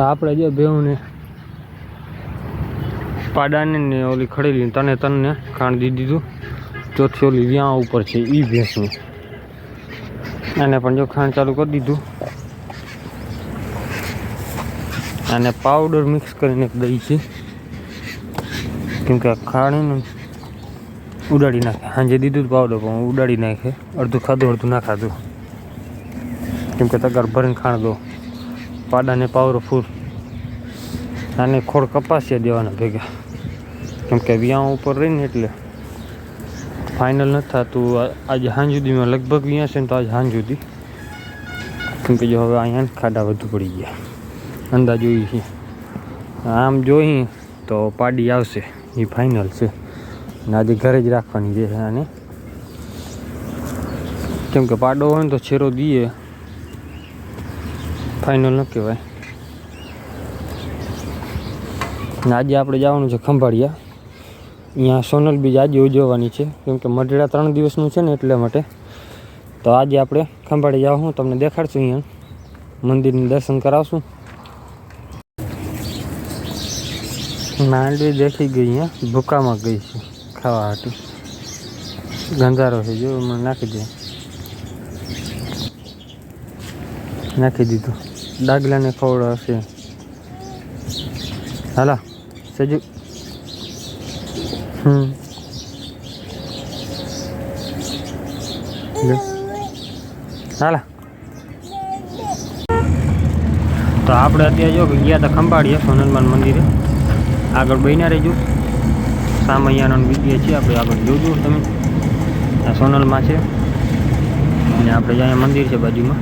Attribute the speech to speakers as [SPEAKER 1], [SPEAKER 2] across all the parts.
[SPEAKER 1] આપણે જો બેઉને પાડાને ને ઓલી ખડેલી તને ખાણ દીધું. ચોથી ઓલી વ્યાં ઉપર છે એ ભેંસની, અને પણ જો ખાણ ચાલુ કરી દીધું. અને પાવડર મિક્સ કરીને દઈ છે, કેમકે ખાણીને ઉડાડી નાખે. સાંજે દીધું પાવડર પણ ઉડાડી નાખે, અડધું ખાધું અડધું ના ખાધું, કેમકે તગાર ભરીને ખાણ દો. પાડાને પાવરફુલ. આને ખોળ કપાસિયા દેવાના ભેગા, કેમકે વ્યાં ઉપર રહીને એટલે ફાઇનલ નથી થતું. આજે સાંજ સુધીમાં લગભગ વ્યાં છે ને, તો આજે સાંજ સુધી, કેમકે જો હવે અહીંયા ખાડા વધુ પડી ગયા અંદાજ જોઈ છે. આમ જોઈ તો પાડી આવશે એ ફાઇનલ છે. ને આજે ઘરે જ રાખવાની છે આને, કેમકે પાડો હોય ને તો છેરો દઈએ ફાઇનલ ન કહેવાય. ને આજે આપણે જવાનું છે ખંભાળિયા. અહીંયા સોનલ બીજ આજે ઉજવવાની છે, કેમકે મઢડા 3 દિવસનું છે ને એટલા માટે. તો આજે આપણે ખંભાળિયા જાઉં, તમને દેખાડશું. અહીંયા મંદિરનું દર્શન કરાવશું. માંડવી દેખી ગઈ, અહીંયા ભૂકામાં ગઈ છે ખાવા હાટું. ગંધારો છે જો, મને નાખી દીધું. ડાગલાને ખવડાવશે. હાલા સજુ. હાલા. તો આપણે અત્યારે જો ગયા હતા ખંભાળીએ સોનલમાન મંદિરે. આગળ બન્યા રહેજો. સામૈયાનો વિડીયો છે, આપણે આગળ જોજો તમે. આ સોનલમાં છે, અને આપણે અહીંયા મંદિર છે બાજુમાં.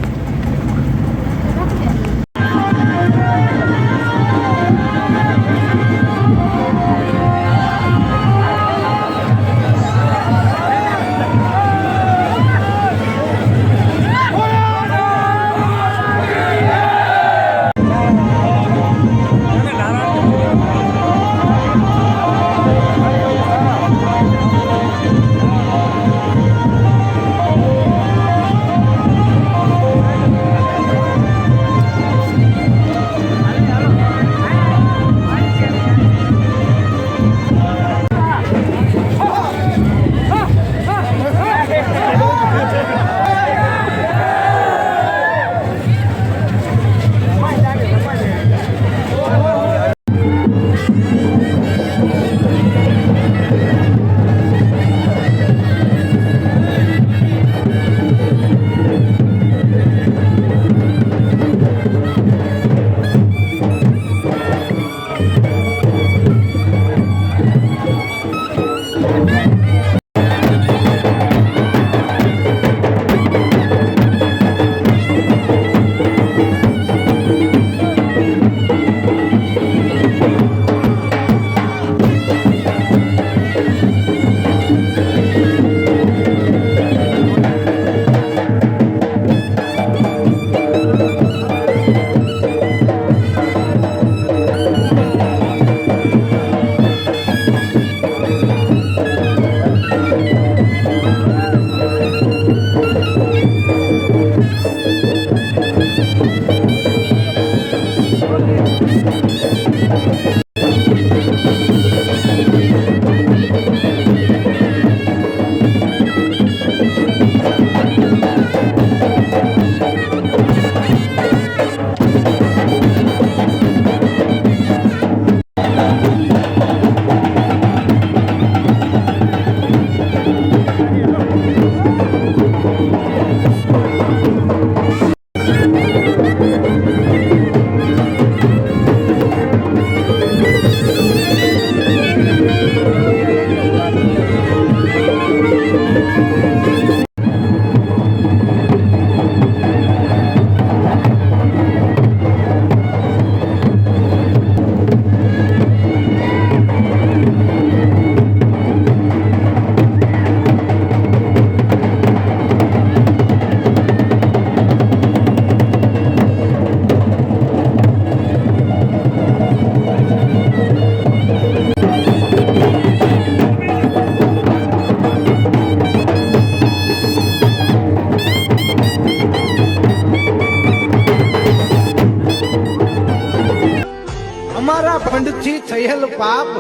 [SPEAKER 2] ખંડથી થયેલ પાપ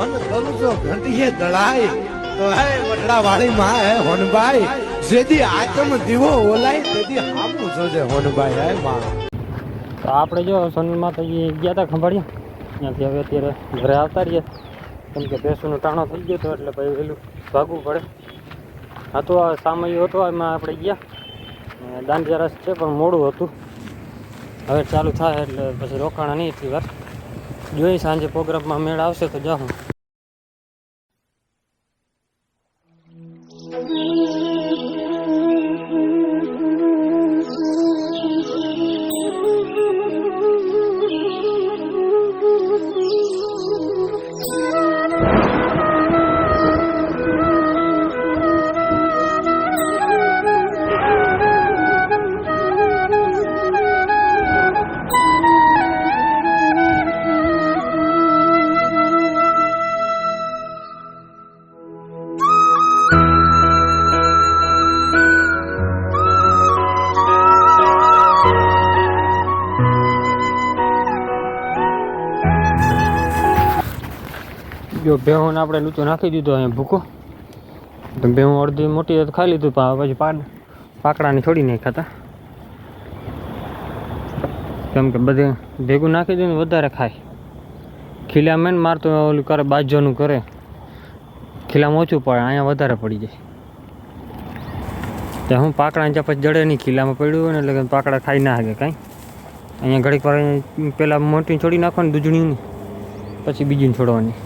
[SPEAKER 2] અને કરું જો ઘંટીએ દળાય તો હે વડડા વાળી માં હે હોનબાઈ જેદી આત્મ દીવો ઓલાય તેદી હામું જોજે હોનબાઈ હે માં.
[SPEAKER 1] તો આપણે જો સોનલ માતાજી ગયા હતા ખંભાળીએ ત્યાંથી હવે અત્યારે ઘરે આવતા રહીએ કેમ કે ભેંસોનો ટાણો થઈ ગયો હતો એટલે ભાઈ વહેલું ભાગવું પડે. હા તો આ સામયું હતો એમાં આપણે ગયા દાંડિયા રસ છે પણ મોડું હતું. હવે ચાલુ થાય એટલે પછી રોકાણા નહીં એટલી વાર જોઈ સાંજે પ્રોગ્રામમાં મેળ આવશે તો જાઉં. જો ભેહુંને આપણે લૂચો નાખી દીધો અહીંયા ભૂકો તો ભેહું અડધી મોટી ખાઈ લીધું પછી પાકડાને છોડી નહીં ખાતા કેમ કે બધે ભેગું નાખી દઈને વધારે ખાય. ખીલામાં ને મારતો ઓલું કરે બાજવાનું કરે ખીલામાં ઓછું પડે અહીંયા વધારે પડી જાય. ત્યાં હું પાકડા ત્યાં પછી જડે નહીં ખીલામાં પડ્યું ને એટલે પાકડા ખાઈ ના શકે કાંઈ. અહીંયા ઘડીક વાર પહેલાં મોટી છોડી નાખવાની દૂધણીની પછી બીજીને છોડવાની.